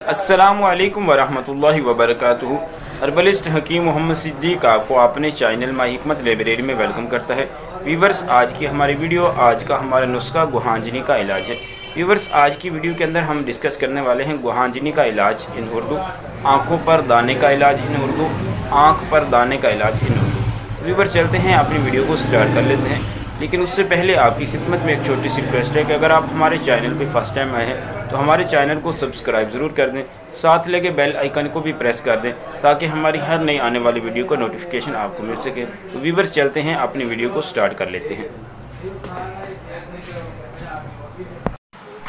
अस्सलामुअलैकुम वरहमतुल्लाहि वबरकातुहू। हर्बलिस्ट हकीम मोहम्मद सिद्दीक आपको अपने चैनल माँ हिकमत लाइब्रेरी में वेलकम करता है। व्यूवर्स, आज की हमारी वीडियो, आज का हमारा नुस्खा गुहांजनी का इलाज है। व्यूवर्स, आज की वीडियो के अंदर हम डिस्कस करने वाले हैं गुहांजनी का इलाज इन उर्दू, आँखों पर दाने का इलाज इन उर्दू, आँख पर दाने का इलाज इन उर्दू। व्यूवर्स, चलते हैं अपनी वीडियो को स्टार्ट कर लेते हैं, लेकिन उससे पहले आपकी खिदमत में एक छोटी सी रिक्वेस्ट है कि अगर आप हमारे चैनल पे फर्स्ट टाइम आए हैं तो हमारे चैनल को सब्सक्राइब ज़रूर कर दें, साथ लेके बेल आइकन को भी प्रेस कर दें ताकि हमारी हर नई आने वाली वीडियो का नोटिफिकेशन आपको मिल सके। तो व्यूवर्स, चलते हैं अपनी वीडियो को स्टार्ट कर लेते हैं।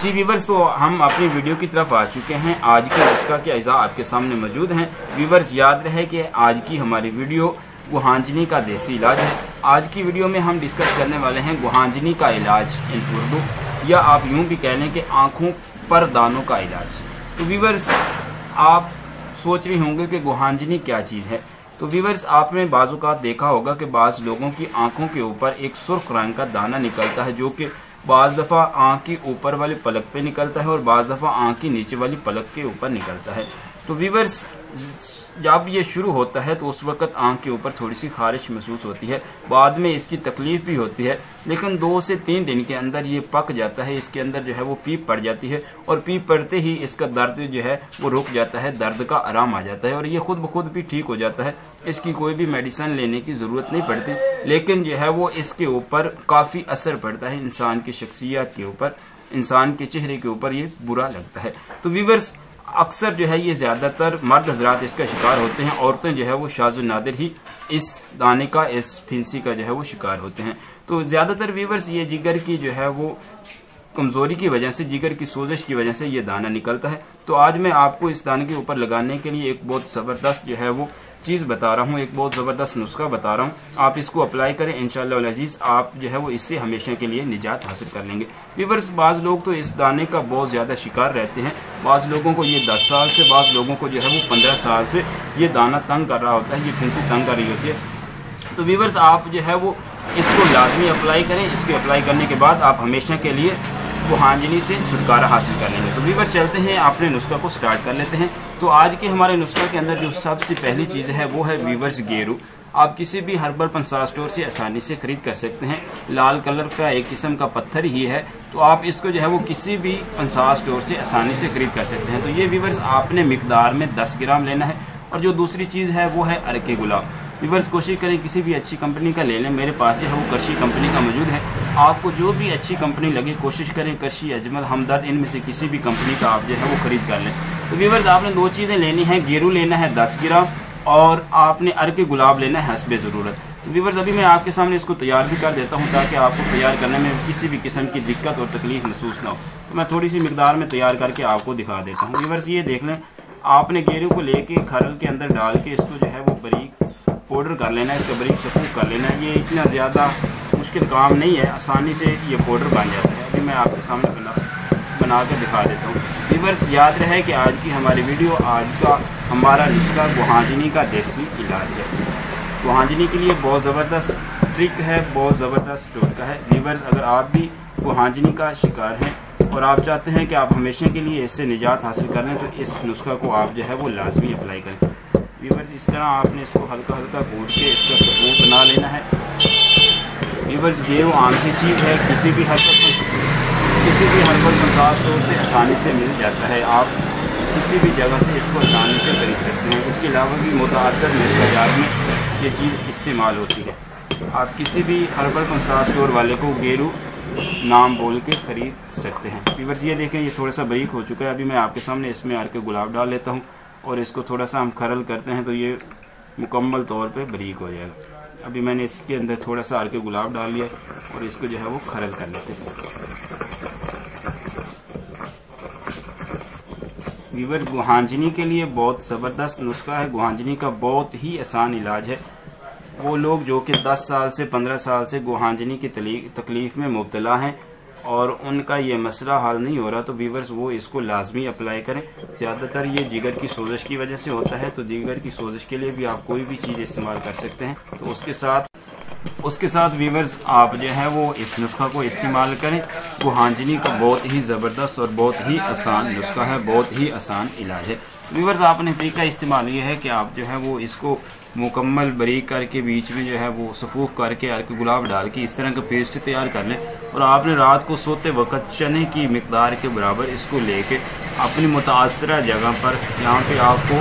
जी व्यूवर्स, तो हम अपनी वीडियो की तरफ आ चुके हैं। आज के नुस्खा के अज़ा आपके सामने मौजूद हैं। व्यूवर्स, याद रहे कि आज की हमारी वीडियो गुहांजनी का देसी इलाज है। आज की वीडियो में हम डिस्कस करने वाले हैं गुहांजनी का इलाज इन उर्दू, या आप यूं भी कह लें कि आँखों पर दानों का इलाज। तो व्यूवर्स, आप सोच रहे होंगे कि गुहांजनी क्या चीज़ है। तो व्यूवर्स, आपने बाज़ औक़ात देखा होगा कि बाज़ लोगों की आंखों के ऊपर एक सुर्ख रंग का दाना निकलता है, जो कि बाज़ दफ़ा आँख की ऊपर वाले पलक पे निकलता है और बाज़ दफ़ा आँख की नीचे वाली पलक के ऊपर निकलता है। तो व्यूवर्स, जब ये शुरू होता है तो उस वक्त आँख के ऊपर थोड़ी सी खारिश महसूस होती है, बाद में इसकी तकलीफ भी होती है, लेकिन 2 से 3 दिन के अंदर ये पक जाता है। इसके अंदर जो है वो पीप पड़ जाती है और पीप पड़ते ही इसका दर्द जो है वो रुक जाता है, दर्द का आराम आ जाता है और ये खुद ब खुद भी ठीक हो जाता है। इसकी कोई भी मेडिसिन लेने की ज़रूरत नहीं पड़ती, लेकिन जो है वो इसके ऊपर काफ़ी असर पड़ता है, इंसान की शख्सियत के ऊपर, इंसान के चेहरे के ऊपर ये बुरा लगता है। तो व्यूवर्स, अक्सर जो है ये ज़्यादातर मर्द हजरात इसका शिकार होते हैं, औरतें जो है वो शाज़ नादिर ही इस दाने का, इस फिंसी का जो है वो शिकार होते हैं। तो ज़्यादातर व्यूवर्स, ये जिगर की जो है वो कमज़ोरी की वजह से, जिगर की सोजिश की वजह से ये दाना निकलता है। तो आज मैं आपको इस दाने के ऊपर लगाने के लिए एक बहुत ज़बरदस्त जो है वो चीज़ बता रहा हूँ, एक बहुत ज़बरदस्त नुस्खा बता रहा हूँ। आप इसको अप्लाई करें, इंशाअल्लाह अज़ीज़ आप जो है वो इससे हमेशा के लिए निजात हासिल कर लेंगे। व्यूवर्स, बाज़ लोग तो इस दाने का बहुत ज़्यादा शिकार रहते हैं। बाज़ लोगों को ये 10 साल से, बाज़ लोगों को जो है वो 15 साल से ये दाना तंग कर रहा होता है, ये फिंसी तंग कर रही होती है। तो व्यूवर्स, आप जो है वो इसको लाजमी अप्लाई करें। इसको अप्लाई करने के बाद आप हमेशा के लिए गुहांजनी से छुटकारा हासिल कर लेंगे। तो व्यूवर्स, चलते हैं अपने नुस्खा को स्टार्ट कर लेते हैं। तो आज के हमारे नुस्खा के अंदर जो सबसे पहली चीज़ है वो है व्यूवर्स गेरू। आप किसी भी हर्बल पंसार स्टोर से आसानी से खरीद कर सकते हैं। लाल कलर का एक किस्म का पत्थर ही है, तो आप इसको जो है वो किसी भी पंसार स्टोर से आसानी से खरीद कर सकते हैं। तो ये व्यूवर्स आपने मिकदार में 10 ग्राम लेना है। और जो दूसरी चीज़ है वो है अरके गुलाब। व्यूवर्स, कोशिश करें किसी भी अच्छी कंपनी का ले लें। मेरे पास जो है वो करशी कंपनी का मौजूद है। आपको जो भी अच्छी कंपनी लगे कोशिश करें करशी, अजमल, हमदर्द, इनमें से किसी भी कंपनी का आप जो है वो खरीद कर लें। तो व्यूवर्स, आपने 2 चीज़ें लेनी है, गेरू लेना है 10 ग्राम और आपने अरके गुलाब लेना है हस्बे ज़रूरत। तो व्यूवर्स, अभी मैं आपके सामने इसको तैयार भी कर देता हूँ ताकि आपको तैयार करने में किसी भी किस्म की दिक्कत और तकलीफ महसूस ना हो। तो मैं थोड़ी सी मिकदार में तैयार करके आपको दिखा देता हूँ। व्यूवर्स, ये देख लें, आपने गेरू को लेके खरल के अंदर डाल के इसको जो है वो बारीक पाउडर कर लेना है, इसका बारीक शकूक कर लेना है। ये इतना ज़्यादा मुश्किल काम नहीं है, आसानी से ये पाउडर बन जाता है। अभी मैं आपके सामने बना कर दिखा देता हूँ। व्यूवर्स, याद रहे कि आज की हमारी वीडियो, आज का हमारा नुस्खा गुहांजनी का देसी इलाज है। गुहांजनी के लिए बहुत ज़बरदस्त ट्रिक है, बहुत ज़बरदस्त टोटका है। व्यूवर्स, अगर आप भी गुहांजनी का शिकार हैं और आप चाहते हैं कि आप हमेशा के लिए इससे निजात हासिल कर लें, तो इस नुस्खा को आप जो है वो लाजमी अप्लाई करें। व्यूवर्स, इस तरह आपने इसको हल्का हल्का कूट के इसका सबूत बना लेना है। व्यूवर्स, गेरू आम सी चीज़ है, किसी भी हर्बल पंसार स्टोर से आसानी से मिल जाता है। आप किसी भी जगह से इसको आसानी से खरीद सकते हैं। इसके अलावा भी मुतअद्दिद बाज़ार में ये चीज़ इस्तेमाल होती है। आप किसी भी हर्बल पंसार स्टोर वाले को गेरू नाम बोल के ख़रीद सकते हैं। व्यूवर्स, ये देखें, ये थोड़ा सा बारीक हो चुका है। अभी मैं आपके सामने इसमें अरके गुलाब डाल लेता हूँ और इसको थोड़ा सा हम खरल करते हैं तो ये मुकम्मल तौर पे बारीक हो जाएगा। अभी मैंने इसके अंदर थोड़ा सा अरके गुलाब डाल लिया और इसको जो है वो खरल कर लेते हैं। व्यूवर, गुहांजनी के लिए बहुत ज़बरदस्त नुस्खा है। गुहांजनी का बहुत ही आसान इलाज है। वो लोग जो कि 10 साल से 15 साल से गुहांजनी की तकलीफ़ में मुब्तला हैं और उनका ये मसला हल नहीं हो रहा, तो व्यूवर्स वो इसको लाजमी अप्लाई करें। ज़्यादातर ये जिगर की सोजिश की वजह से होता है, तो जिगर की सोजिश के लिए भी आप कोई भी चीज़ इस्तेमाल कर सकते हैं। तो उसके साथ उसके साथ वीवर्स आप जो है वो इस नुस्खा को इस्तेमाल करें। गुहांजनी का बहुत ही ज़बरदस्त और बहुत ही आसान नुस्खा है, बहुत ही आसान इलाज है। वीवर्स आपने तरीका इस्तेमाल ये है कि आप जो है वो इसको मुकम्मल बारीक करके बीच में जो है वो सफूफ करके अर्क गुलाब डाल के इस तरह का पेस्ट तैयार कर लें और आपने रात को सोते वक्त चने की मिकदार के बराबर इसको लेके अपनी मुतासरा जगह पर, यहाँ पे आपको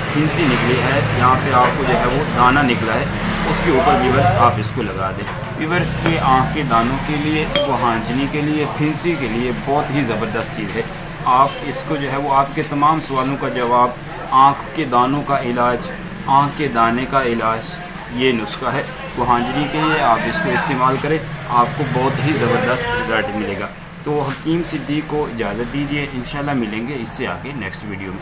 फिंसी निकली है, यहाँ पे आपको जो है वो दाना निकला है, उसके ऊपर वीवर्स आप इसको लगा दें। वीवर्स ये आँख के दानों के लिए, गुहांजनी के लिए, फिंसी के लिए बहुत ही ज़बरदस्त चीज़ है। आप इसको जो है वो आपके तमाम सवालों का जवाब, आँख के दानों का इलाज, आँख के दाने का इलाज, ये नुस्खा है गुहांजनी के लिए। आप इसको इस्तेमाल करें, आपको बहुत ही ज़बरदस्त रिज़ल्ट मिलेगा। तो हकीम सिद्दीक को इजाज़त दीजिए, इंशाल्लाह मिलेंगे इससे आगे नेक्स्ट वीडियो में।